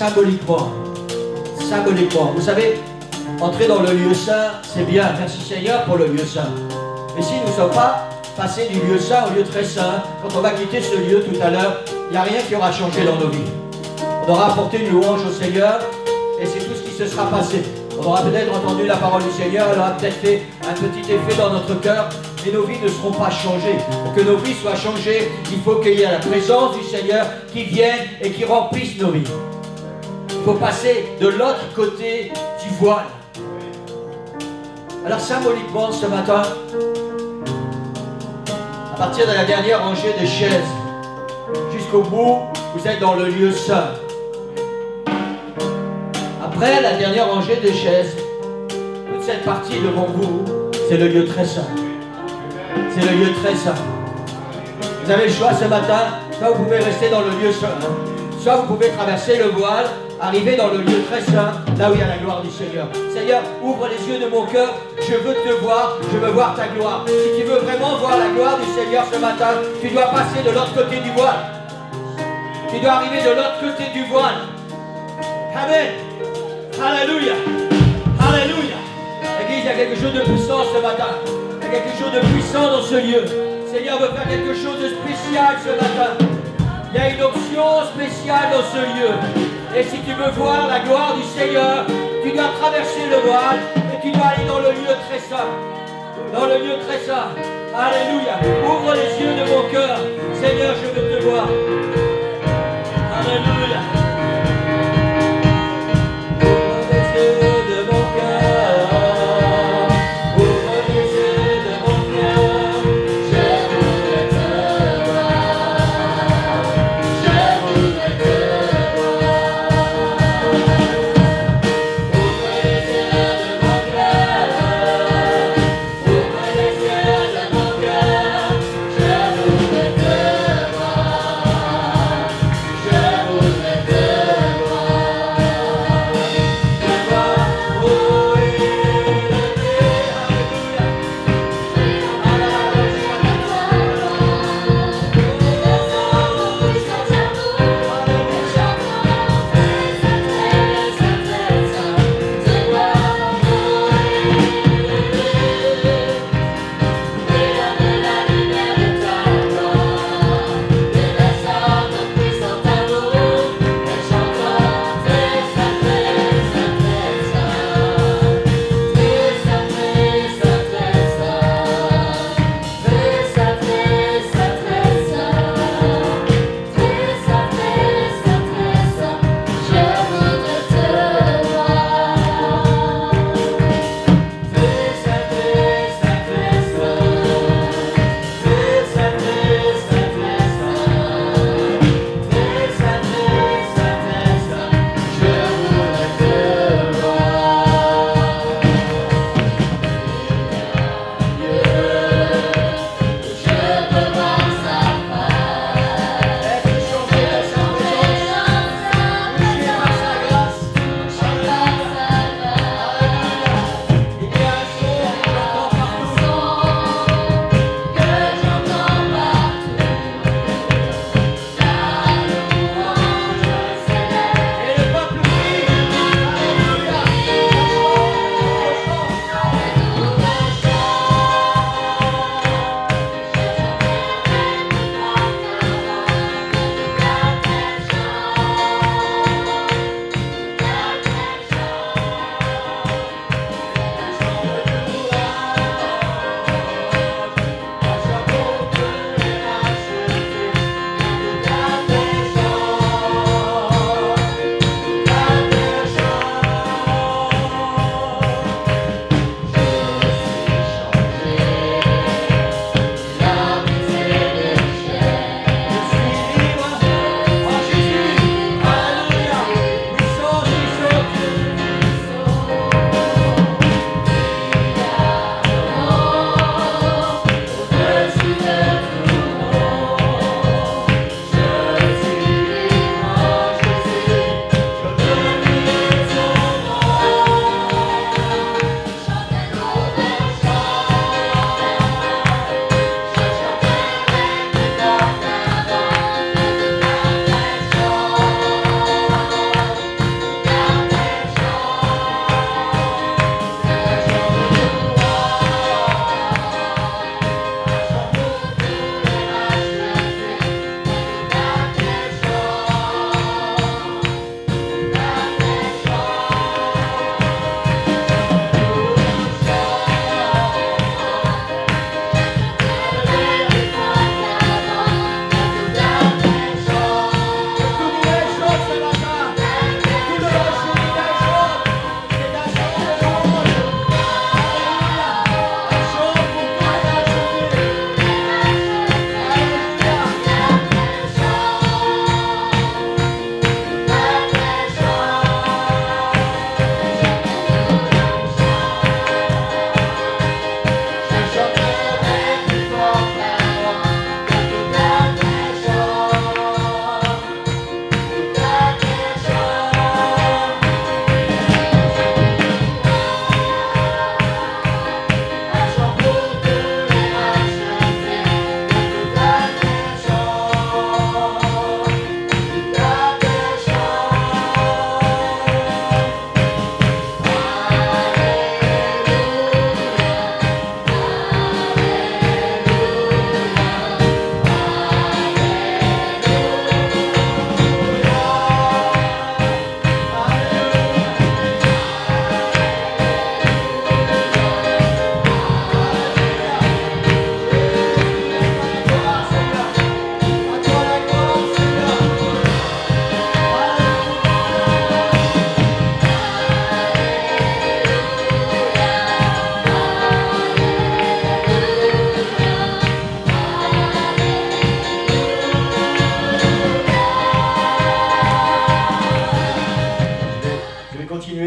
symboliquement. Symboliquement. Vous savez, entrer dans le lieu saint, c'est bien. Merci Seigneur pour le lieu saint. Mais si nous ne sommes pas passés du lieu saint au lieu très saint, quand on va quitter ce lieu tout à l'heure, il n'y a rien qui aura changé dans nos vies. On aura apporté une louange au Seigneur et c'est tout ce qui se sera passé. On aura peut-être entendu la parole du Seigneur, elle aura peut-être fait un petit effet dans notre cœur, mais nos vies ne seront pas changées. Pour que nos vies soient changées, il faut qu'il y ait la présence du Seigneur qui vienne et qui remplisse nos vies. Il faut passer de l'autre côté du voile. Alors symboliquement ce matin, à partir de la dernière rangée de chaises, jusqu'au bout, vous êtes dans le lieu saint. Après la dernière rangée de chaises, toute cette partie devant vous, c'est le lieu très saint. C'est le lieu très saint. Vous avez le choix ce matin, soit vous pouvez rester dans le lieu saint, soit vous pouvez traverser le voile, arriver dans le lieu très saint, là où il y a la gloire du Seigneur. Seigneur, ouvre les yeux de mon cœur, je veux te voir, je veux voir ta gloire. Si tu veux vraiment voir la gloire du Seigneur ce matin, tu dois passer de l'autre côté du voile. Tu dois arriver de l'autre côté du voile. Amen. Alléluia. Alléluia. L'église, il y a quelque chose de puissant ce matin. Il y a quelque chose de puissant dans ce lieu. Le Seigneur veut faire quelque chose de spécial ce matin. Il y a une option spéciale dans ce lieu. Et si tu veux voir la gloire du Seigneur, tu dois traverser le voile et tu dois aller dans le lieu très saint. Dans le lieu très saint. Alléluia. Ouvre les yeux de mon cœur. Seigneur, je veux te voir. Alléluia.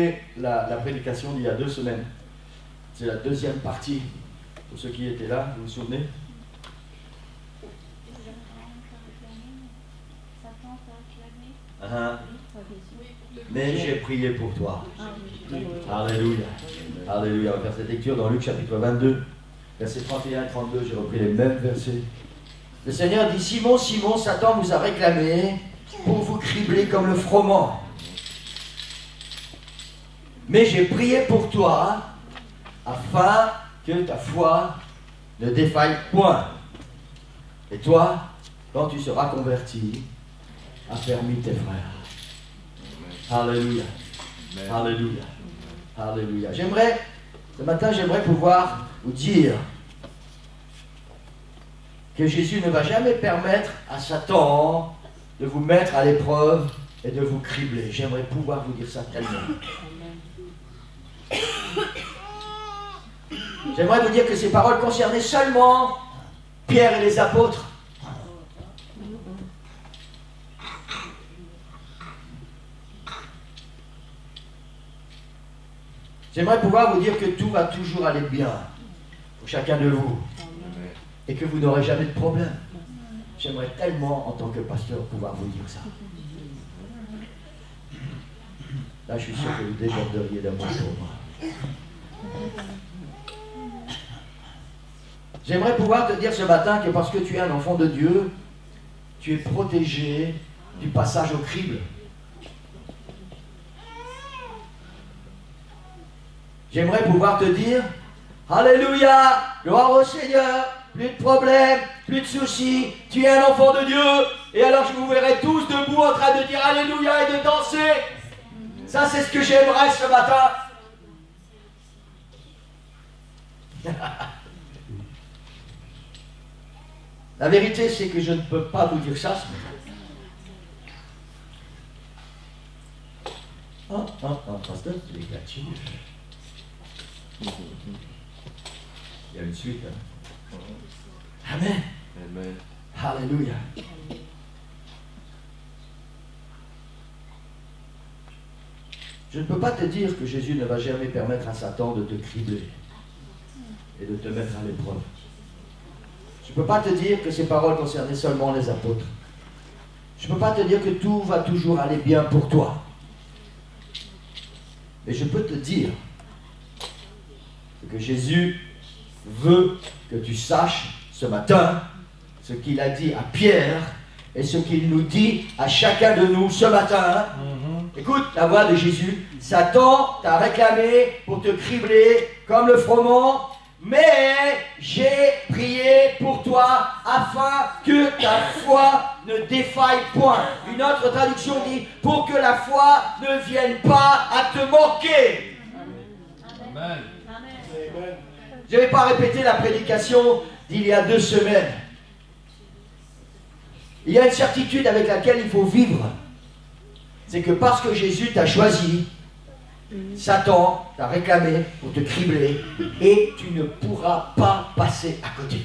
souvenez la prédication d'il y a 2 semaines? C'est la deuxième partie. Pour ceux qui étaient là, vous vous souvenez? Mais j'ai prié pour toi. Alléluia. Alléluia. On va faire cette lecture dans Luc chapitre 22, versets 31 et 32. J'ai repris les mêmes versets. Le Seigneur dit: Simon, Simon, Satan vous a réclamé pour vous cribler comme le froment. Mais j'ai prié pour toi, afin que ta foi ne défaille point. Et toi, quand tu seras converti, affermis tes frères. Alléluia. Alléluia. Alléluia. Ce matin, j'aimerais pouvoir vous dire que Jésus ne va jamais permettre à Satan de vous mettre à l'épreuve et de vous cribler. J'aimerais pouvoir vous dire ça tellement. J'aimerais vous dire que ces paroles concernaient seulement Pierre et les apôtres. J'aimerais pouvoir vous dire que tout va toujours aller bien pour chacun de vous et que vous n'aurez jamais de problème. J'aimerais tellement, en tant que pasteur, pouvoir vous dire ça. Là, je suis sûr que vous déborderiez d'amour pour moi. J'aimerais pouvoir te dire ce matin que parce que tu es un enfant de Dieu, tu es protégé du passage au crible. J'aimerais pouvoir te dire: Alléluia, gloire au Seigneur, plus de problèmes, plus de soucis, tu es un enfant de Dieu, et alors je vous verrai tous debout en train de dire Alléluia et de danser. Ça, c'est ce que j'aimerais ce matin. La vérité, c'est que je ne peux pas vous dire ça ce matin. Pasteur, c'est négatif. Il y a une suite. Hein? Amen. Amen. Alléluia. Je ne peux pas te dire que Jésus ne va jamais permettre à Satan de te cribler et de te mettre à l'épreuve. Je ne peux pas te dire que ces paroles concernaient seulement les apôtres. Je ne peux pas te dire que tout va toujours aller bien pour toi. Mais je peux te dire que Jésus veut que tu saches ce matin ce qu'il a dit à Pierre et ce qu'il nous dit à chacun de nous ce matin. Écoute la voix de Jésus. Satan t'a réclamé pour te cribler comme le froment, mais j'ai prié pour toi afin que ta foi ne défaille point. Une autre traduction dit: pour que la foi ne vienne pas à te manquer. Amen. Je ne vais pas répéter la prédication d'il y a 2 semaines. Il y a une certitude avec laquelle il faut vivre. C'est que parce que Jésus t'a choisi, Satan t'a réclamé pour te cribler et tu ne pourras pas passer à côté.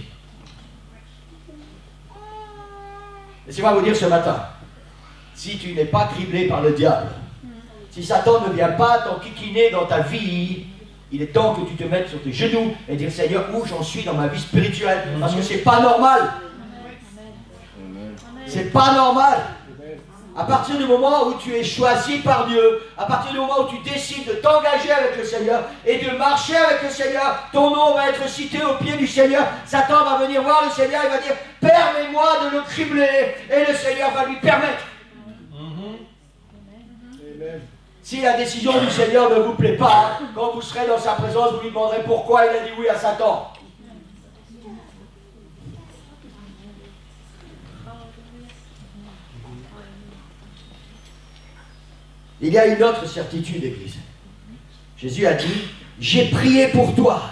Laissez-moi vous dire ce matin, si tu n'es pas criblé par le diable, si Satan ne vient pas t'enquiquiner dans ta vie, il est temps que tu te mettes sur tes genoux et dire: Seigneur, où j'en suis dans ma vie spirituelle? Parce que c'est pas normal. C'est pas normal. À partir du moment où tu es choisi par Dieu, à partir du moment où tu décides de t'engager avec le Seigneur et de marcher avec le Seigneur, ton nom va être cité au pied du Seigneur. Satan va venir voir le Seigneur et va dire: permets-moi de le cribler. Et le Seigneur va lui permettre. Si la décision du Seigneur ne vous plaît pas, quand vous serez dans sa présence, vous lui demanderez pourquoi il a dit oui à Satan. Il y a une autre certitude, Église. Jésus a dit: j'ai prié pour toi,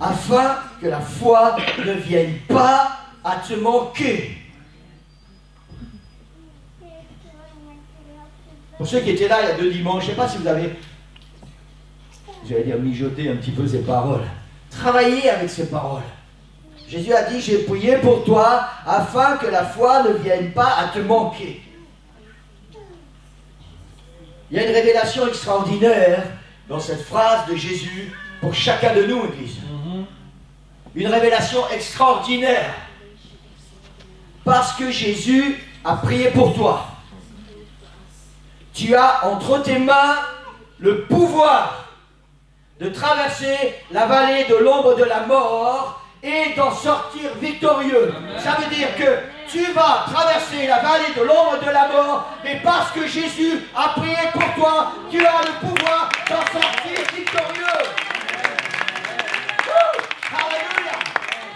afin que la foi ne vienne pas à te manquer. Pour ceux qui étaient là il y a 2 dimanches, je ne sais pas si vous avez, j'allais dire, mijoté un petit peu ces paroles. Travaillez avec ces paroles. Jésus a dit: j'ai prié pour toi, afin que la foi ne vienne pas à te manquer. Il y a une révélation extraordinaire dans cette phrase de Jésus pour chacun de nous, Église. Une révélation extraordinaire. Parce que Jésus a prié pour toi. Tu as entre tes mains le pouvoir de traverser la vallée de l'ombre de la mort et d'en sortir victorieux. Ça veut dire que tu vas traverser la vallée de l'ombre de la mort, mais parce que Jésus a prié pour toi, tu as le pouvoir d'en sortir victorieux. Alléluia!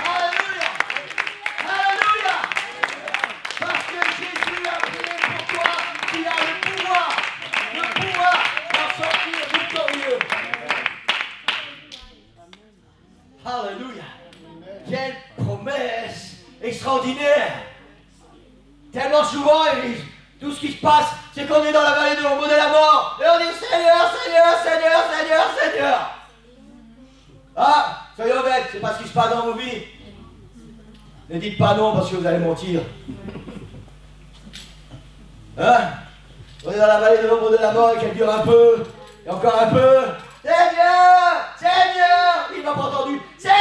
Alléluia! Alléluia! Parce que Jésus a prié pour toi, tu as le pouvoir d'en sortir victorieux. Alléluia! Quelle promesse extraordinaire! Tellement souvent, tout ce qui se passe, c'est qu'on est dans la vallée de l'ombre de la mort. Et on dit Seigneur, Seigneur, Seigneur, Seigneur, Seigneur. Ah, soyez honnêtes, c'est pas ce qui se passe dans vos vies. Ne dites pas non parce que vous allez mentir. Hein? On est dans la vallée de l'ombre de la mort et qu'elle dure un peu, et encore un peu. Seigneur, Seigneur, il m'a pas entendu. Seigneur!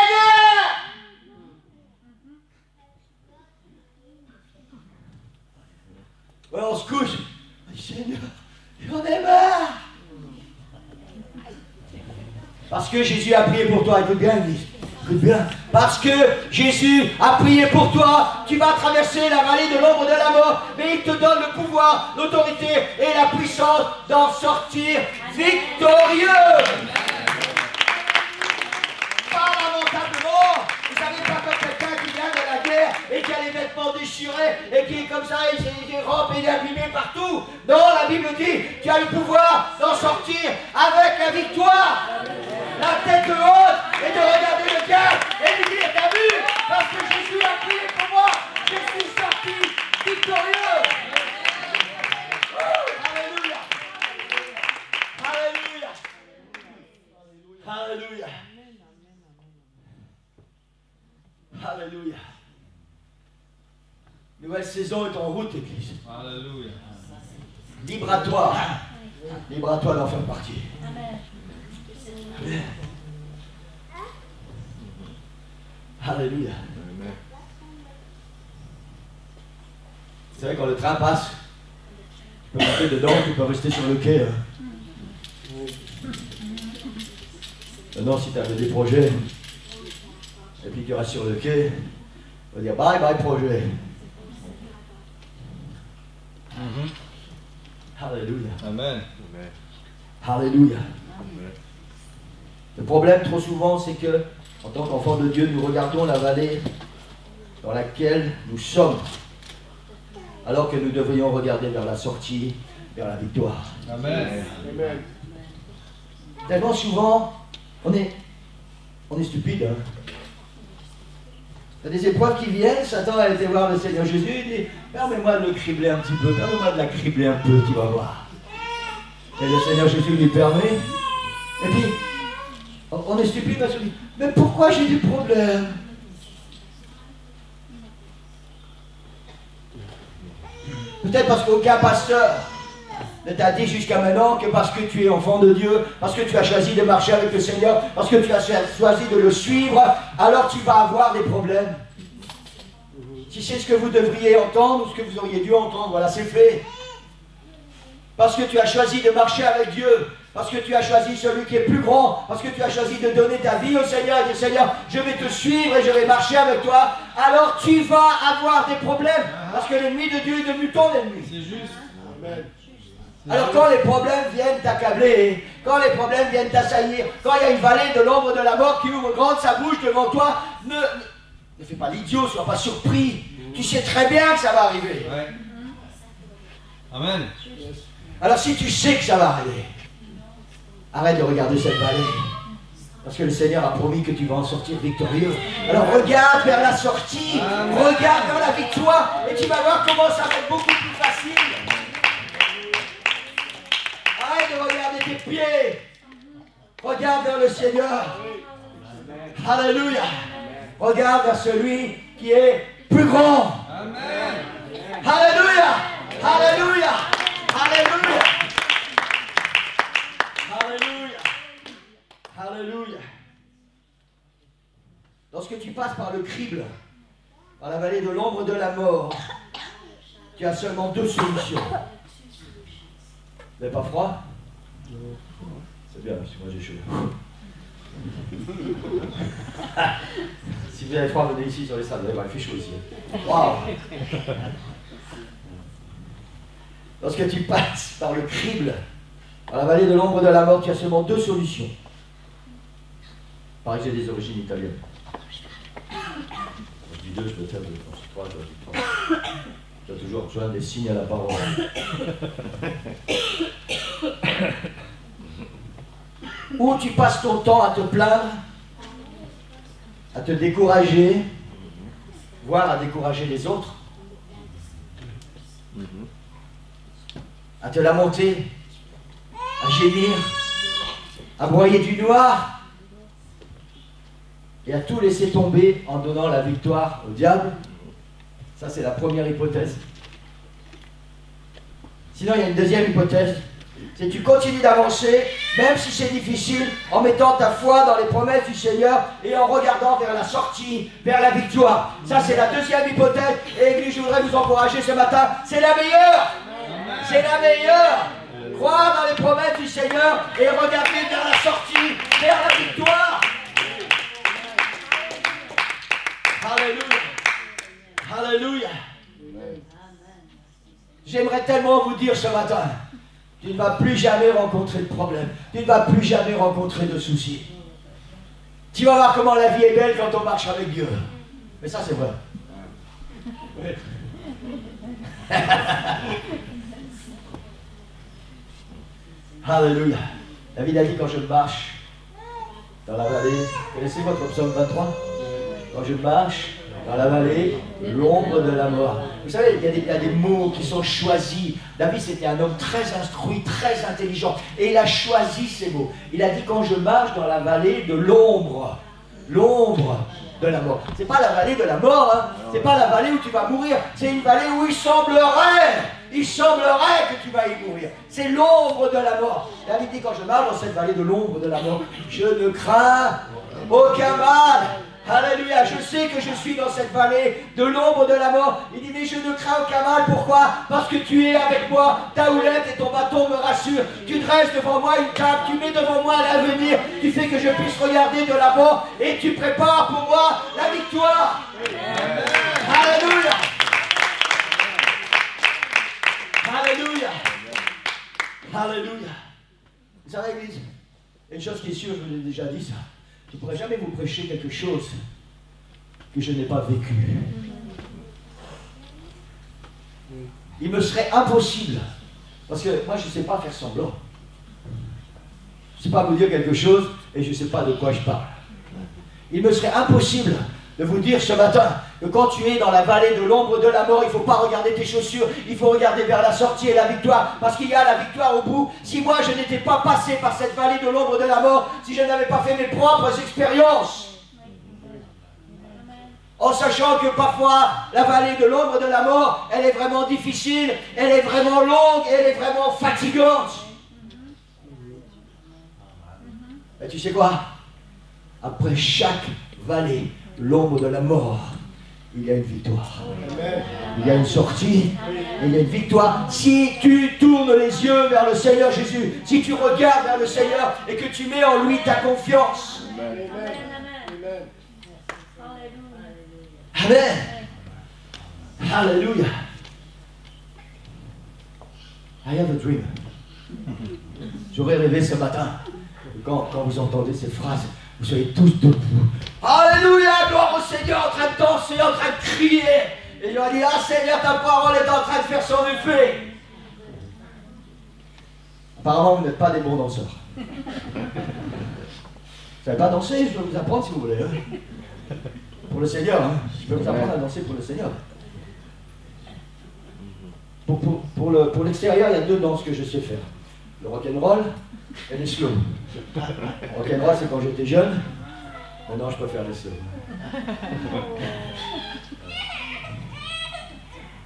Ouais, on se couche. Seigneur, j'en ai marre. Parce que Jésus a prié pour toi. Écoute bien, Église. Écoute bien. Parce que Jésus a prié pour toi, tu vas traverser la vallée de l'ombre de la mort, mais il te donne le pouvoir, l'autorité et la puissance d'en sortir victorieux. Pas lamentablement. Vous savez pas comme quelqu'un qui vient de la guerre et qui a les vêtements déchirés et qui est comme ça, il rampe et il est abîmé partout. Non, la Bible dit, tu as le pouvoir d'en sortir avec la victoire. La tête haute et de regarder le diable et lui dire, t'as vu, parce que Jésus a prié pour moi, je suis sorti victorieux. Alléluia. Alléluia. Alléluia. Alléluia. Nouvelle saison est en route, Église. Alléluia. Libre à toi. Libre à toi d'en faire partie. Amen. Alléluia. C'est vrai, quand le train passe, tu peux monter dedans, tu peux rester sur le quai. Maintenant, si tu avais des projets, et puis tu restes sur le quai, on va dire bye bye projet. Alléluia. Amen. Alléluia. Le problème trop souvent, c'est que, en tant qu'enfants de Dieu, nous regardons la vallée dans laquelle nous sommes, alors que nous devrions regarder vers la sortie, vers la victoire. Amen. Amen. Tellement souvent, on est stupide. Hein? Il y a des épreuves qui viennent, Satan a été voir le Seigneur Jésus, il dit, permets-moi de le cribler un petit peu, permets-moi de la cribler un peu, tu vas voir. Et le Seigneur Jésus lui permet, et puis, on est stupide parce qu'on dit, mais pourquoi j'ai des problèmes? Peut-être parce qu'aucun pasteur ne t'a dit jusqu'à maintenant que parce que tu es enfant de Dieu, parce que tu as choisi de marcher avec le Seigneur, parce que tu as choisi de le suivre, alors tu vas avoir des problèmes. Si c'est ce que vous devriez entendre, ou ce que vous auriez dû entendre, voilà, c'est fait. Parce que tu as choisi de marcher avec Dieu, parce que tu as choisi celui qui est plus grand, parce que tu as choisi de donner ta vie au Seigneur et dire Seigneur, je vais te suivre et je vais marcher avec toi, alors tu vas avoir des problèmes, parce que l'ennemi de Dieu est devenu ton ennemi. C'est juste. Amen. Alors quand les problèmes viennent t'accabler, quand les problèmes viennent t'assaillir, quand il y a une vallée de l'ombre de la mort qui ouvre grande sa bouche devant toi, ne fais pas l'idiot, sois pas surpris. Tu sais très bien que ça va arriver. Ouais. Amen. Alors si tu sais que ça va arriver, arrête de regarder cette vallée. Parce que le Seigneur a promis que tu vas en sortir victorieux. Alors regarde vers la sortie, regarde vers la victoire, et tu vas voir comment ça va être beaucoup plus facile. Arrête de regarder tes pieds. Regarde vers le Seigneur. Alléluia. Regarde vers celui qui est plus grand. Amen. Alléluia. Alléluia. Alléluia. Alléluia. Lorsque tu passes par le crible, par la vallée de l'ombre de la mort, tu as seulement deux solutions. Vous n'avez pas froid? C'est bien, parce que moi j'ai chaud. Si vous avez froid, venez ici sur les salles, vous allez voir, il fait chaud ici. Waouh! Lorsque tu passes par le crible, par la vallée de l'ombre de la mort, tu as seulement deux solutions. Pareil que j'ai des origines italiennes. Je dis deux, je peux faire deux. Quand c'est trois, je dis trois. Tu as toujours besoin des signes à la parole. Ou tu passes ton temps à te plaindre, à te décourager, voire à décourager les autres, à te lamenter, à gémir, à broyer du noir et à tout laisser tomber en donnant la victoire au diable. Ça, c'est la première hypothèse. Sinon, il y a une deuxième hypothèse. C'est que tu continues d'avancer, même si c'est difficile, en mettant ta foi dans les promesses du Seigneur et en regardant vers la sortie, vers la victoire. Ça, c'est la deuxième hypothèse. Et Église, je voudrais vous encourager ce matin. C'est la meilleure. C'est la meilleure. Croire dans les promesses du Seigneur et regarder vers la sortie, vers la victoire. Alléluia. Alléluia. J'aimerais tellement vous dire ce matin, tu ne vas plus jamais rencontrer de problème. Tu ne vas plus jamais rencontrer de soucis. Tu vas voir comment la vie est belle quand on marche avec Dieu. Mais ça, c'est vrai. Oui. Alléluia. David a dit, quand je marche dans la vallée, connaissez votre psaume 23? Quand je marche dans la vallée, l'ombre de la mort. Vous savez, il y a des mots qui sont choisis. David, c'était un homme très instruit, très intelligent. Et il a choisi ces mots. Il a dit, quand je marche dans la vallée de l'ombre de la mort. C'est pas la vallée de la mort, hein. C'est pas la vallée où tu vas mourir. C'est une vallée où il semblerait que tu vas y mourir. C'est l'ombre de la mort. David dit, quand je marche dans cette vallée de l'ombre de la mort, je ne crains aucun mal. Alléluia, je sais que je suis dans cette vallée de l'ombre de la mort. Il dit, mais je ne crains aucun mal. Pourquoi? Parce que tu es avec moi. Ta houlette et ton bâton me rassurent. Tu dresses devant moi une table. Tu mets devant moi l'avenir. Tu fais que je puisse regarder de l'avant. Et tu prépares pour moi la victoire. Amen. Alléluia. Alléluia. Alléluia. Vous savez, Église, une chose qui est sûre, je vous l'ai déjà dit ça. Je ne pourrais jamais vous prêcher quelque chose que je n'ai pas vécu. Il me serait impossible, parce que moi je ne sais pas faire semblant. Je ne sais pas vous dire quelque chose et je ne sais pas de quoi je parle. Il me serait impossible de vous dire ce matin que quand tu es dans la vallée de l'ombre de la mort, il ne faut pas regarder tes chaussures, il faut regarder vers la sortie et la victoire, parce qu'il y a la victoire au bout. Si moi je n'étais pas passé par cette vallée de l'ombre de la mort, si je n'avais pas fait mes propres expériences, en sachant que parfois la vallée de l'ombre de la mort, elle est vraiment difficile, elle est vraiment longue, elle est vraiment fatigante. Et tu sais quoi? Après chaque vallée, l'ombre de la mort, il y a une victoire. Il y a une sortie, il y a une victoire. Si tu tournes les yeux vers le Seigneur Jésus, si tu regardes vers le Seigneur et que tu mets en lui ta confiance. Amen. Alléluia. I have a dream. J'aurais rêvé ce matin, quand vous entendez ces phrases, vous soyez tous debout. Alléluia, gloire au Seigneur, en train de danser, en train de crier. Et il va dire, ah Seigneur, ta parole est en train de faire son effet. Apparemment, vous n'êtes pas des bons danseurs. Vous ne savez pas danser, je peux vous apprendre si vous voulez. Hein. Pour le Seigneur, hein. Je peux vous apprendre à danser pour le Seigneur. Pour l'extérieur, il y a deux danses que je sais faire. Le rock'n'roll et les slow. Rock'n'roll, c'est quand j'étais jeune. Maintenant, je peux faire les slow.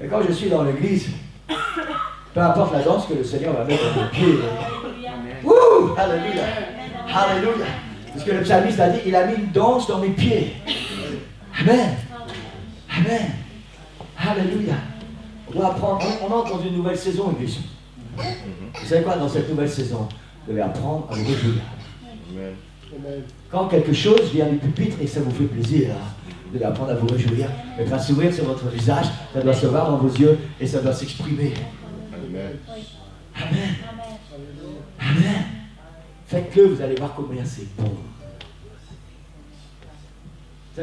Et quand je suis dans l'église, peu importe la danse que le Seigneur va mettre dans mes pieds. Ouh, alléluia, alléluia. Parce que le psalmiste a dit, il a mis une danse dans mes pieds. Amen. Amen. Alléluia. On doit apprendre, on entre dans une nouvelle saison, église. Vous savez quoi, dans cette nouvelle saison, vous devez apprendre à vous réjouir. Quand quelque chose vient du pupitre et que ça vous fait plaisir, vous devez apprendre à vous réjouir, mettre un sourire sur votre visage, ça doit se voir dans vos yeux et ça doit s'exprimer. Amen. Amen. Amen. Faites-le, vous allez voir combien c'est bon. Vous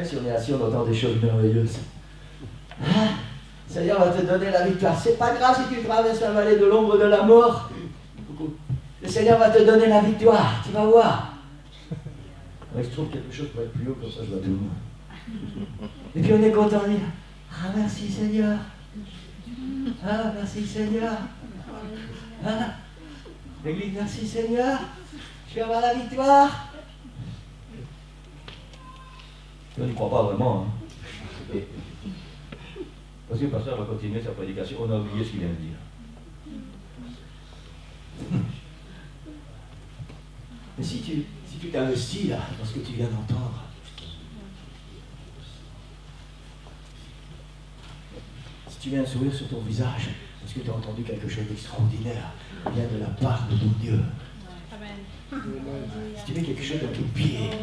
savez, si on est assis, on entend des choses merveilleuses. Ah, le Seigneur va te donner la victoire. C'est pas grave si tu traverses la vallée de l'ombre de la mort. Le Seigneur va te donner la victoire. Tu vas voir. Je trouve quelque chose pour être plus haut, comme ça je vois tout le monde. Et puis on est content de dire, ah merci Seigneur. Ah merci Seigneur. Ah, l'Église, merci Seigneur. Je vais avoir la victoire. Je n'y crois pas vraiment. Hein. Parce que le pasteur va continuer sa prédication, on a oublié ce qu'il vient de dire. Mais si tu t'investis là, dans ce que tu viens d'entendre, si tu viens un sourire sur ton visage, parce que tu as entendu quelque chose d'extraordinaire, vient de la part de ton Dieu. Si tu mets quelque chose dans ton pied, si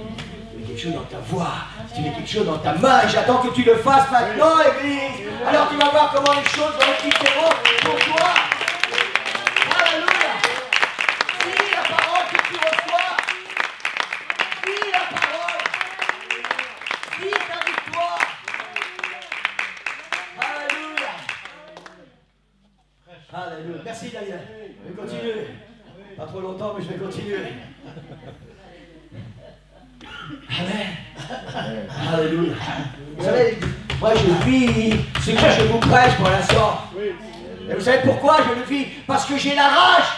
tu mets quelque chose dans ta voix, si tu mets quelque chose dans ta main, et j'attends que tu le fasses maintenant, Église, alors tu vas voir comment les choses vont être différentes pour toi. Alléluia. Dis la parole que tu reçois. Dis la parole. Dis ta victoire. Alléluia. Alléluia. Merci Daniel. Je vais continuer. Pas trop longtemps, mais je vais continuer. Amen. Alléluia. Vous savez, moi je vis ce que je vous prêche pour l'instant. Et vous savez pourquoi je le vis? Parce que j'ai la rage.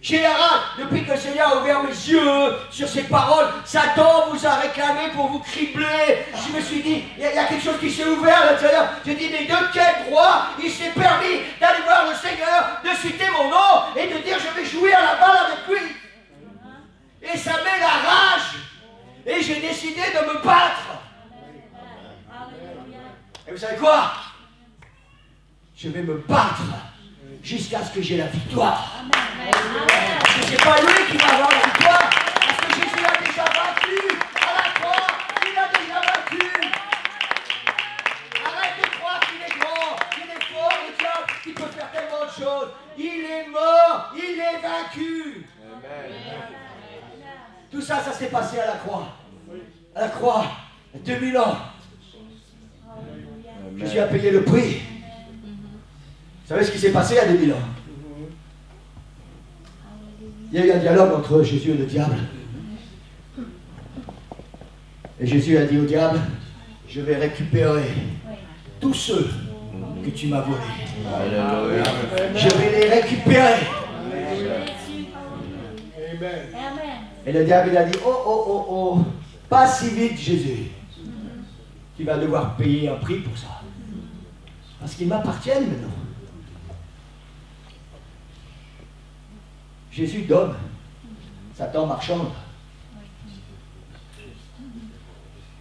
J'ai la rage. Depuis que le Seigneur a ouvert mes yeux sur ces paroles, Satan vous a réclamé pour vous cribler. Je me suis dit, il y a quelque chose qui s'est ouvert à l'intérieur. J'ai dit, mais de quel droit il s'est permis d'aller voir le Seigneur, de citer mon nom et de dire, je vais jouer à la balle avec lui. Et ça met la rage. Et j'ai décidé de me battre. Et vous savez quoi? Je vais me battre jusqu'à ce que j'ai la victoire. Parce que c'est pas lui qui va avoir la victoire. Parce que Jésus a déjà vaincu à la croix. Il a déjà vaincu. Arrête de croire qu'il est grand, qu'il est fort, le diable, qu'il peut faire tellement de choses. Il est mort, il est vaincu. Tout ça, ça s'est passé à la croix. À la croix, 2000 ans. Jésus a payé le prix. Vous savez ce qui s'est passé à 2000 ans? Il y a eu un dialogue entre Jésus et le diable. Et Jésus a dit au diable, je vais récupérer tous ceux que tu m'as volés. Je vais les récupérer. Et le diable il a dit, oh, pas si vite Jésus. Tu vas devoir payer un prix pour ça. Parce qu'ils m'appartiennent maintenant. Jésus donne, Satan marchande.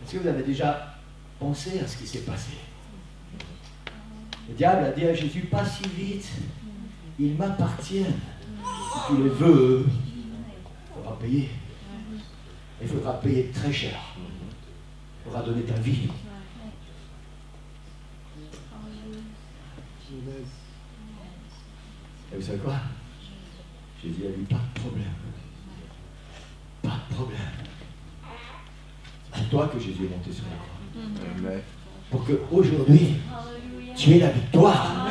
Est-ce que vous avez déjà pensé à ce qui s'est passé? Le diable a dit à Jésus, pas si vite, ils m'appartiennent. Si tu les veux, il faudra payer. Il faudra payer très cher. Il faudra donner ta vie. Et vous savez quoi? Jésus a dit, pas de problème. Pas de problème. C'est pour toi que Jésus est monté sur la croix. Pour qu'aujourd'hui, tu aies la victoire.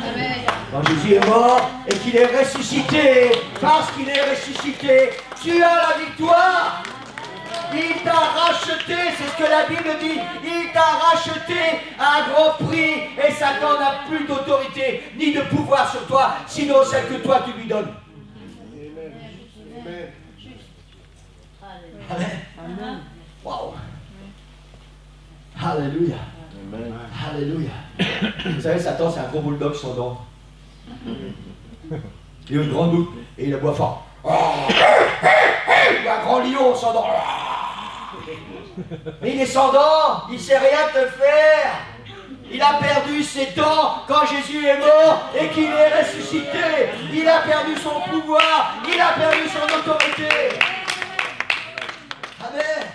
Quand Jésus est mort et qu'il est ressuscité, parce qu'il est ressuscité, tu as la victoire. Il t'a racheté, c'est ce que la Bible dit. Il t'a racheté à un grand prix et Satan n'a plus d'autorité ni de pouvoir sur toi, sinon celle que toi tu lui donnes. Amen. Amen. Wow. Alléluia. Alléluia. Vous savez, Satan, c'est un gros bulldog sans dents. Il a une grande bouche et il aboie fort. Un grand lion sans dents. Mais il est sans dents, il ne sait rien te faire. Il a perdu ses dents quand Jésus est mort et qu'il est ressuscité. Il a perdu son pouvoir, il a perdu son autorité. Amen.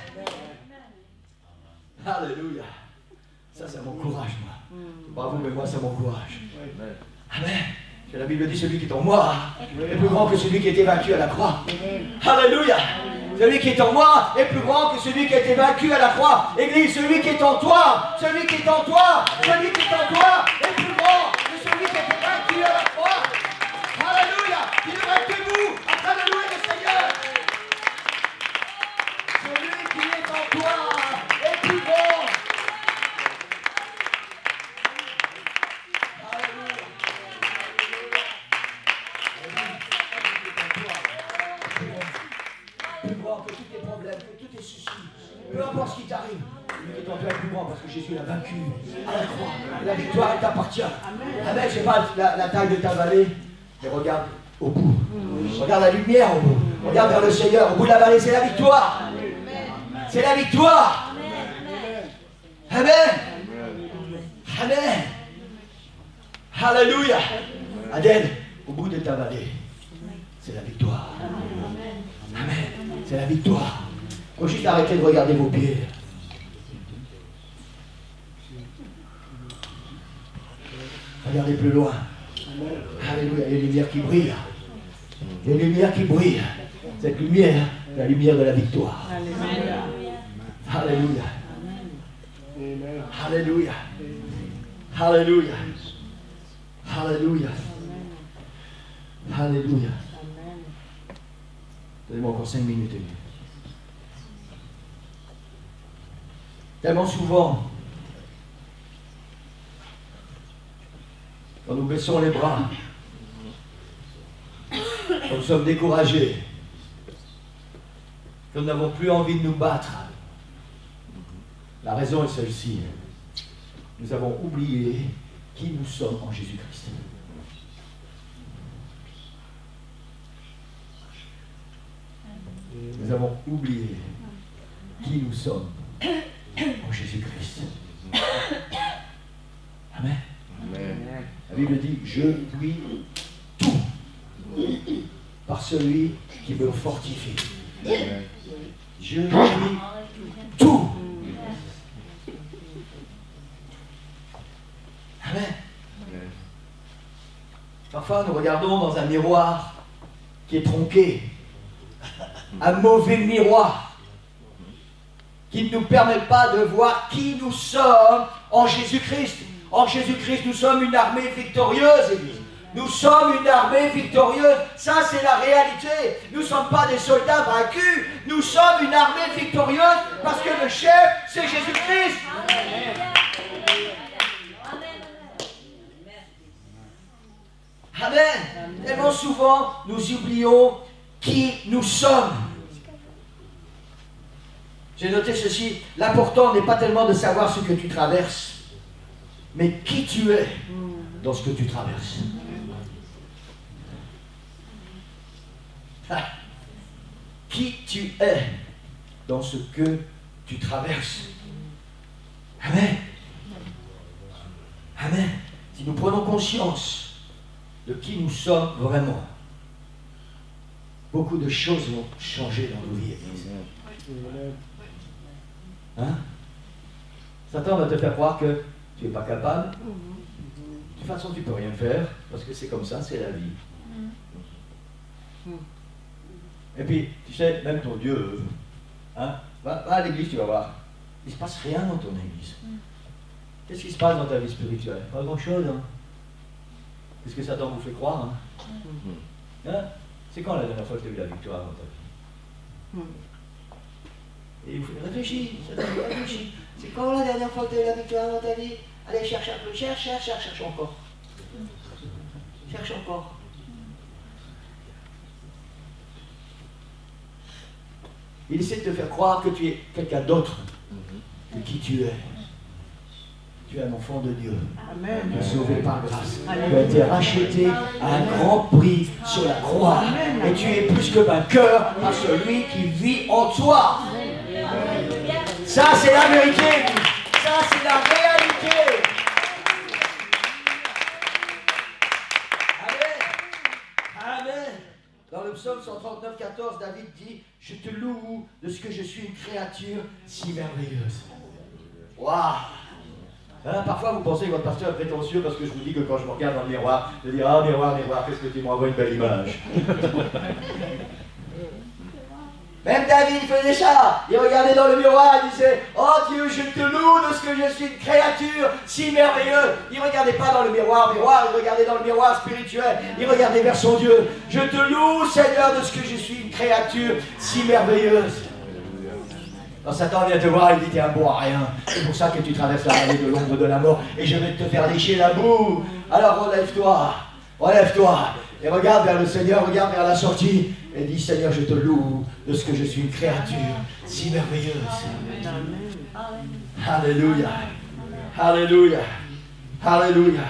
Alléluia. Ça, c'est mon courage, moi. C'est pas vous, mais moi, c'est mon courage. Amen. Que la Bible dit, celui qui est en moi est plus grand que celui qui a été vaincu à la croix. Alléluia. Celui qui est en moi est plus grand que celui qui a été vaincu à la croix. Église, celui qui est en toi, celui qui est en toi, celui qui est en toi est plus grand que celui qui a été vaincu à la croix. Alléluia. Il ne reste que vous en train de louer le Seigneur. Celui qui est en toi est plus grand. Que tous tes problèmes, que tous tes soucis, peu importe ce qui t'arrive, lui qui est en toi est plus grand parce que Jésus l'a vaincu à la croix. La victoire elle t'appartient. Amen. C'est pas la taille de ta vallée, mais regarde au bout. Regarde la lumière au bout. Regarde vers le Seigneur. Au bout de la vallée, c'est la victoire. C'est la victoire. Amen. Amen. Alléluia. Aden, au bout de ta vallée, c'est la victoire. Amen. C'est la victoire. Il faut juste arrêter de regarder vos pieds. Regardez plus loin. Alléluia. Il y a une lumière qui brille. Il y a une lumière qui brille. Cette lumière, la lumière de la victoire. Alléluia. Alléluia. Alléluia. Alléluia. Alléluia. Alléluia. Donnez-moi encore 5 minutes. Tellement souvent, quand nous baissons les bras, quand nous sommes découragés, quand nous n'avons plus envie de nous battre, la raison est celle-ci. Nous avons oublié qui nous sommes en Jésus-Christ. Nous avons oublié qui nous sommes en Jésus-Christ. Amen. Amen. La Bible dit, je puis tout par celui qui me fortifie. Amen. Je puis tout. Amen. Parfois, nous regardons dans un miroir qui est tronqué. Un mauvais miroir qui ne nous permet pas de voir qui nous sommes en Jésus-Christ. En Jésus-Christ, nous sommes une armée victorieuse, Église. Nous sommes une armée victorieuse. Ça, c'est la réalité. Nous ne sommes pas des soldats vaincus. Nous sommes une armée victorieuse parce que le chef, c'est Jésus-Christ. Amen. Tellement souvent, nous oublions qui nous sommes. J'ai noté ceci, l'important n'est pas tellement de savoir ce que tu traverses, mais qui tu es dans ce que tu traverses. Qui tu es dans ce que tu traverses. Amen. Amen. Si nous prenons conscience de qui nous sommes vraiment, beaucoup de choses vont changer dans nos vies. Hein? Satan va te faire croire que tu n'es pas capable. De toute façon, tu ne peux rien faire, parce que c'est comme ça, c'est la vie. Et puis, tu sais, même ton Dieu, hein, va à l'église, tu vas voir. Il ne se passe rien dans ton église. Qu'est-ce qui se passe dans ta vie spirituelle? Pas grand-chose. Hein? Qu'est-ce que Satan vous fait croire? Hein? Hein? C'est quand la dernière fois que tu as eu la victoire dans ta vie? Et il faut réfléchir, réfléchis. C'est quand la dernière fois que tu as eu la victoire dans ta vie? Allez, cherche un peu, cherche encore. Cherche encore. Il essaie de te faire croire que tu es quelqu'un d'autre que qui tu es. Tu es un enfant de Dieu, Amen. Sauvé par grâce. Amen. Tu as été racheté à un grand prix sur la croix. Amen. Et tu es plus que vainqueur par celui qui vit en toi. Amen. Ça, c'est la vérité. Ça, c'est la réalité. Amen. Amen. Dans le psaume 139, 14, David dit, je te loue de ce que je suis une créature si merveilleuse. Waouh. Hein, parfois vous pensez que votre pasteur est prétentieux parce que je vous dis que quand je me regarde dans le miroir, je dis ah miroir, miroir, qu'est-ce que tu m'envoies une belle image. Même David faisait ça, il regardait dans le miroir, il disait oh Dieu, je te loue de ce que je suis une créature si merveilleuse. Il ne regardait pas dans le miroir, il regardait dans le miroir spirituel, il regardait vers son Dieu. Je te loue Seigneur de ce que je suis une créature si merveilleuse. Quand Satan vient te voir, il dit t'es un bon à rien. C'est pour ça que tu traverses la vallée de l'ombre de la mort et je vais te faire lécher la boue. Alors relève-toi, relève-toi et regarde vers le Seigneur, regarde vers la sortie et dis Seigneur, je te loue de ce que je suis une créature si merveilleuse. Alléluia, alléluia, alléluia.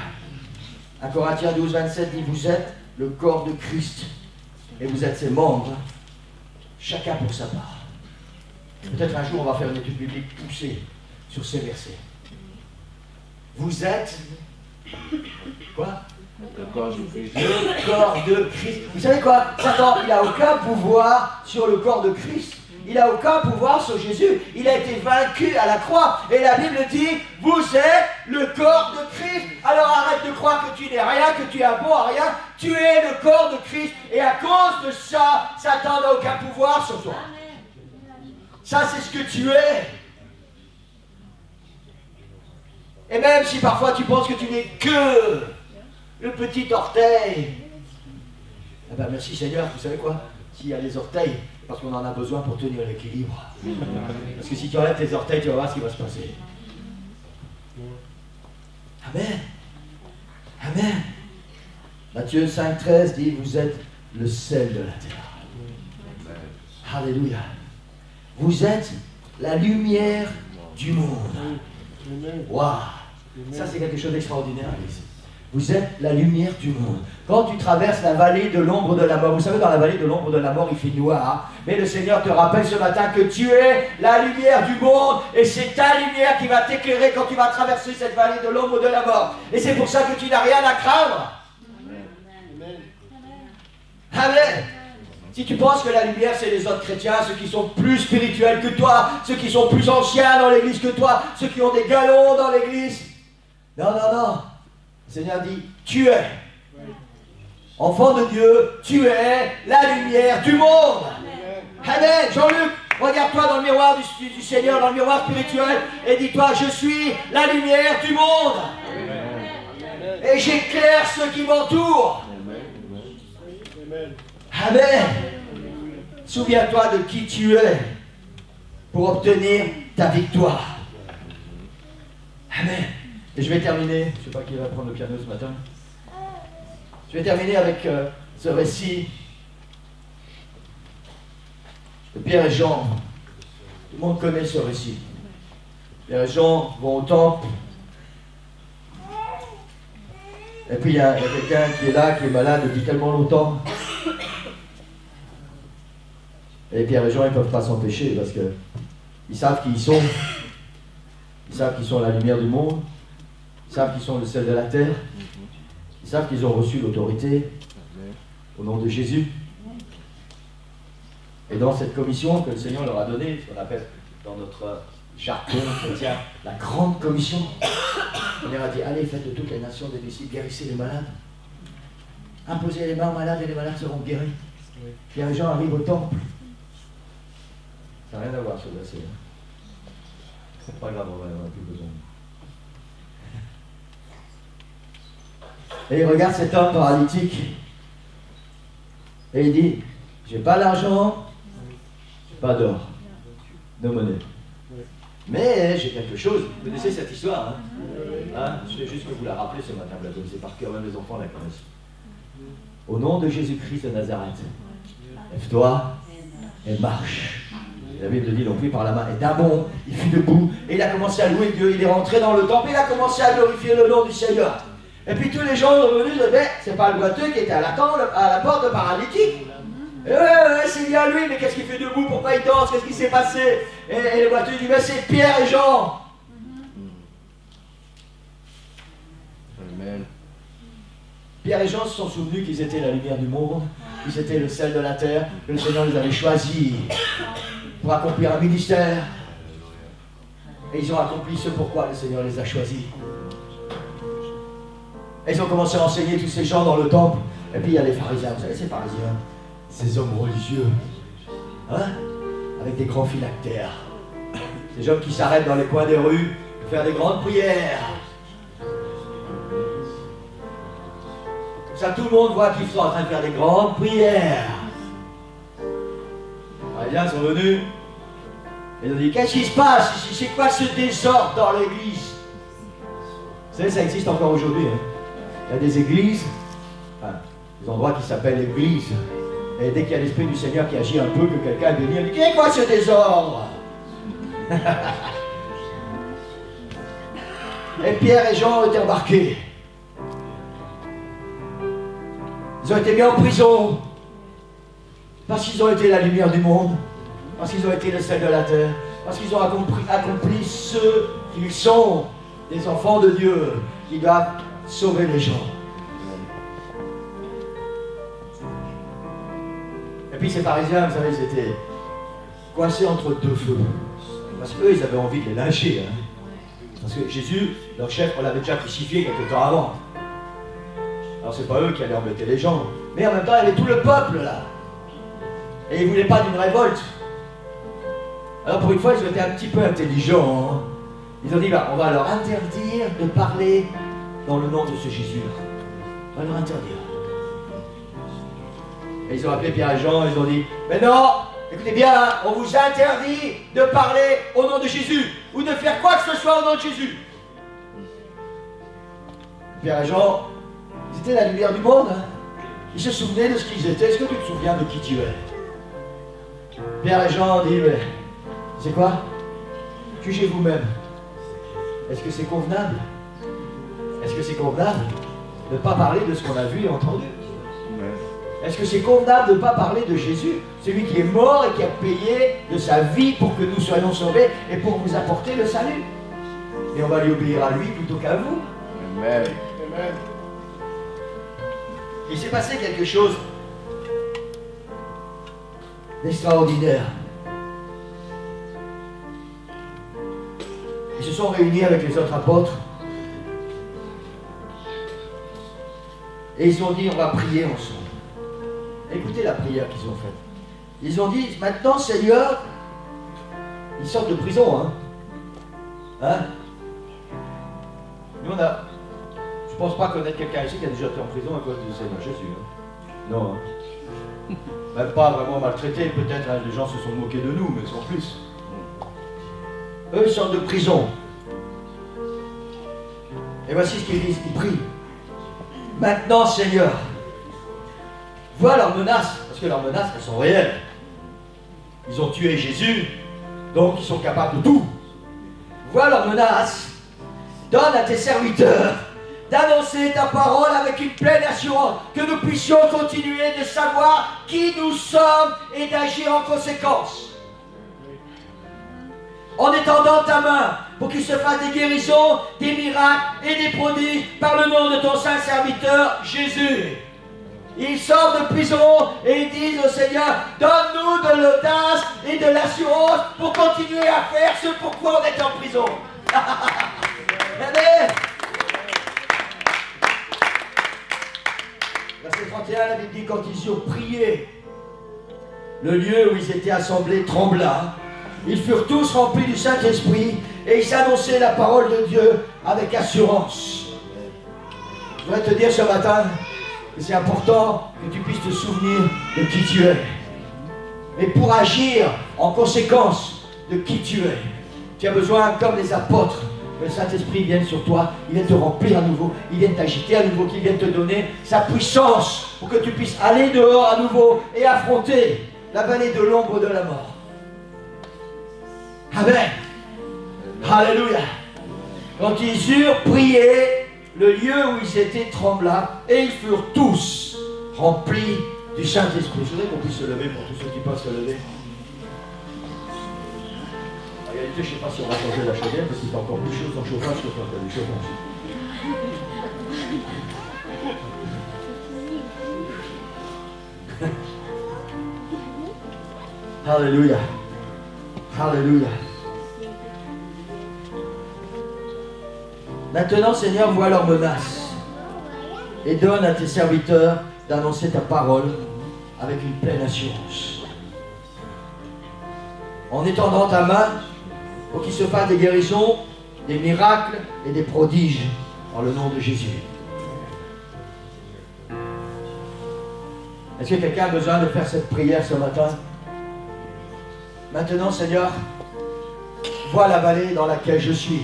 1 Corinthiens 12, 27 dit vous êtes le corps de Christ et vous êtes ses membres, chacun pour sa part. Peut-être un jour on va faire une étude biblique poussée sur ces versets. Vous êtes quoi? Le corps de Christ. Le corps de Christ. Vous savez quoi? Satan, il n'a aucun pouvoir sur le corps de Christ. Il n'a aucun pouvoir sur Jésus. Il a été vaincu à la croix. Et la Bible dit, vous êtes le corps de Christ. Alors arrête de croire que tu n'es rien, que tu es bon à rien. Tu es le corps de Christ. Et à cause de ça, Satan n'a aucun pouvoir sur toi. Ça, c'est ce que tu es. Et même si parfois tu penses que tu n'es que le petit orteil, eh bien merci Seigneur, vous savez quoi? S'il y a les orteils, parce qu'on en a besoin pour tenir l'équilibre. Parce que si tu enlèves tes orteils, tu vas voir ce qui va se passer. Amen. Amen. Matthieu 5, 13 dit, vous êtes le sel de la terre. Alléluia. Vous êtes la lumière du monde. Waouh! Ça, c'est quelque chose d'extraordinaire. Vous êtes la lumière du monde. Quand tu traverses la vallée de l'ombre de la mort, vous savez, dans la vallée de l'ombre de la mort, il fait noir. Mais le Seigneur te rappelle ce matin que tu es la lumière du monde. Et c'est ta lumière qui va t'éclairer quand tu vas traverser cette vallée de l'ombre de la mort. Et c'est pour ça que tu n'as rien à craindre. Amen. Amen. Si tu penses que la lumière, c'est les autres chrétiens, ceux qui sont plus spirituels que toi, ceux qui sont plus anciens dans l'église que toi, ceux qui ont des galons dans l'église. Non, non, non. Le Seigneur dit, tu es. Enfant de Dieu, tu es la lumière du monde. Amen. Jean-Luc, regarde-toi dans le miroir du Seigneur, dans le miroir spirituel, et dis-toi, je suis la lumière du monde. Et j'éclaire ceux qui m'entourent. Amen. Souviens-toi de qui tu es pour obtenir ta victoire. Amen. Et je vais terminer, je ne sais pas qui va prendre le piano ce matin. Je vais terminer avec ce récit de Pierre et Jean. Tout le monde connaît ce récit. Pierre et Jean vont au temple. Et puis il y a quelqu'un qui est là, qui est malade depuis tellement longtemps. Et Pierre et Jean, ils ne peuvent pas s'empêcher parce qu'ils savent qui ils sont. Ils savent qu'ils sont la lumière du monde. Ils savent qu'ils sont le sel de la terre. Ils savent qu'ils ont reçu l'autorité au nom de Jésus. Et dans cette commission que le Seigneur leur a donnée, ce qu'on appelle dans notre jargon chrétien la grande commission, on leur a dit, allez, faites de toutes les nations des disciples, guérissez les malades. Imposez les mains aux malades et les malades seront guéris. Pierre et Jean arrivent au temple. Ça n'a rien à voir ce verset. C'est pas grave, on n'en a plus besoin. Et il regarde cet homme paralytique. Et il dit, j'ai pas d'argent, j'ai pas d'or, de monnaie. Mais j'ai quelque chose. Vous connaissez cette histoire, hein? Je vais juste que vous la rappelez ce matin, vous la connaissez par cœur, même les enfants la connaissent. Au nom de Jésus-Christ de Nazareth, lève-toi et marche. Et la Bible dit, ils l'ont pris par la main. Et d'un bond, il fut debout. Et il a commencé à louer Dieu. Il est rentré dans le temple. Et il a commencé à glorifier le nom du Seigneur. Et puis tous les gens sont venus. C'est pas le boiteux qui était à la porte de paralytique. Ouais, c'est bien lui, mais qu'est-ce qu'il fait debout? Pourquoi il danse? Qu'est-ce qui s'est passé? Et le voiture dit, mais c'est Pierre et Jean. Amen. Pierre et Jean se sont souvenus qu'ils étaient la lumière du monde, qu'ils étaient le sel de la terre, que le Seigneur les avait choisis pour accomplir un ministère. Et ils ont accompli ce pourquoi le Seigneur les a choisis. Et ils ont commencé à enseigner tous ces gens dans le temple. Et puis il y a les pharisiens, vous savez ces pharisiens, ces hommes religieux, hein, avec des grands phylactères. Ces hommes qui s'arrêtent dans les coins des rues pour faire des grandes prières. Ça, tout le monde voit qu'ils sont en train de faire des grandes prières. Les pharisiens sont venus. Ils ont dit, qu'est-ce qui se passe ici? C'est quoi ce désordre dans l'église? Vous savez, ça existe encore aujourd'hui. Hein. Il y a des églises, enfin, des endroits qui s'appellent églises. Et dès qu'il y a l'Esprit du Seigneur qui agit un peu, que quelqu'un est venu, il dit, qu'est-ce quoi ce désordre? Et Pierre et Jean ont été embarqués. Ils ont été mis en prison. Parce qu'ils ont été la lumière du monde. Parce qu'ils ont été le sel de la terre. Parce qu'ils ont accompli ce qu'ils sont, des enfants de Dieu, qui doivent sauver les gens. Et puis ces pharisiens, vous savez, ils étaient coincés entre deux feux. Parce qu'eux, ils avaient envie de les lyncher. Hein. Parce que Jésus, leur chef, on l'avait déjà crucifié quelque temps avant. Alors c'est pas eux qui allaient embêter les gens. Mais en même temps, il y avait tout le peuple là. Et ils ne voulaient pas d'une révolte. Alors pour une fois, ils ont été un petit peu intelligents. Hein. Ils ont dit, bah, on va leur interdire de parler dans le nom de ce Jésus-là. On va leur interdire. Et ils ont appelé Pierre et Jean, ils ont dit, mais non, écoutez bien, on vous interdit de parler au nom de Jésus, ou de faire quoi que ce soit au nom de Jésus. Pierre et Jean, ils étaient la lumière du monde. Hein. Ils se souvenaient de ce qu'ils étaient. Est-ce que tu te souviens de qui tu es? Pierre et Jean disent, mais c'est quoi? Jugez vous-même. Est-ce que c'est convenable? Est-ce que c'est convenable de ne pas parler de ce qu'on a vu et entendu? Est-ce que c'est convenable de ne pas parler de Jésus, celui qui est mort et qui a payé de sa vie pour que nous soyons sauvés et pour vous apporter le salut? Et on va lui obéir à lui plutôt qu'à vous. Amen. Amen. Il s'est passé quelque chose d'extraordinaire. Ils se sont réunis avec les autres apôtres et ils ont dit, on va prier ensemble. Écoutez la prière qu'ils ont faite. Ils ont dit, maintenant Seigneur, ils sortent de prison, hein. Hein? Nous on a, je pense pas connaître quelqu'un ici qui a déjà été en prison à cause du Seigneur Jésus. Hein. Non. Hein. Même pas vraiment maltraité, peut-être, hein, les gens se sont moqués de nous, mais sans plus. Eux, ils sortent de prison. Et voici ce qu'ils disent, ils prient. Maintenant, Seigneur, vois leurs menaces, parce que leurs menaces, elles sont réelles. Ils ont tué Jésus, donc ils sont capables de tout. Vois leurs menaces, donne à tes serviteurs d'annoncer ta parole avec une pleine assurance, que nous puissions continuer de savoir qui nous sommes et d'agir en conséquence. En étendant ta main pour qu'il se fasse des guérisons, des miracles et des prodiges par le nom de ton saint serviteur Jésus. Ils sortent de prison et ils disent au Seigneur, donne-nous de l'audace et de l'assurance pour continuer à faire ce pourquoi on est en prison. Regardez. Verset 31, la Bible dit, quand ils eurent prié, le lieu où ils étaient assemblés trembla. Ils furent tous remplis du Saint-Esprit et ils annonçaient la parole de Dieu avec assurance. Je voudrais te dire ce matin que c'est important que tu puisses te souvenir de qui tu es. Et pour agir en conséquence de qui tu es, tu as besoin, comme les apôtres, que le Saint-Esprit vienne sur toi, il vient te remplir à nouveau, il vient t'agiter à nouveau, qu'il vienne te donner sa puissance pour que tu puisses aller dehors à nouveau et affronter la vallée de l'ombre de la mort. Amen. Alléluia. Quand ils eurent prié, le lieu où ils étaient trembla, et ils furent tous remplis du Saint-Esprit. Je voudrais qu'on puisse se lever pour tous ceux qui peuvent se lever. En réalité, je ne sais pas si on va changer la chaudière parce qu'il fait encore plus chaud sans chauffage que quand il y a du chauffage. Alléluia. Alléluia. Maintenant, Seigneur, vois leurs menaces et donne à tes serviteurs d'annoncer ta parole avec une pleine assurance. En étendant ta main pour qu'il se fasse des guérisons, des miracles et des prodiges dans le nom de Jésus. Est-ce que quelqu'un a besoin de faire cette prière ce matin? Maintenant, Seigneur, vois la vallée dans laquelle je suis.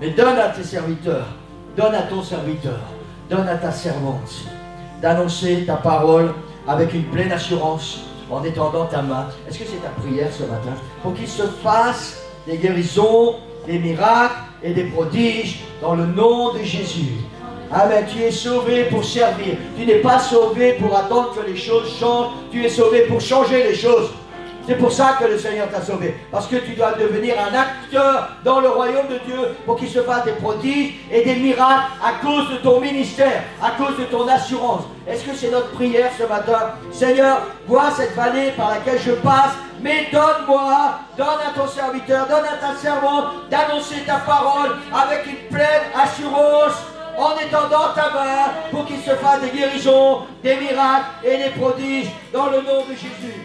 Mais donne à tes serviteurs, donne à ton serviteur, donne à ta servante d'annoncer ta parole avec une pleine assurance en étendant ta main. Est-ce que c'est ta prière ce matin? Pour qu'il se fasse des guérisons, des miracles et des prodiges dans le nom de Jésus. Amen. Tu es sauvé pour servir. Tu n'es pas sauvé pour attendre que les choses changent. Tu es sauvé pour changer les choses. C'est pour ça que le Seigneur t'a sauvé. Parce que tu dois devenir un acteur dans le royaume de Dieu pour qu'il se fasse des prodiges et des miracles à cause de ton ministère, à cause de ton assurance. Est-ce que c'est notre prière ce matin? Seigneur, vois cette vallée par laquelle je passe, mais donne-moi, donne à ton serviteur, donne à ta servante d'annoncer ta parole avec une pleine assurance en étendant ta main pour qu'il se fasse des guérisons, des miracles et des prodiges dans le nom de Jésus.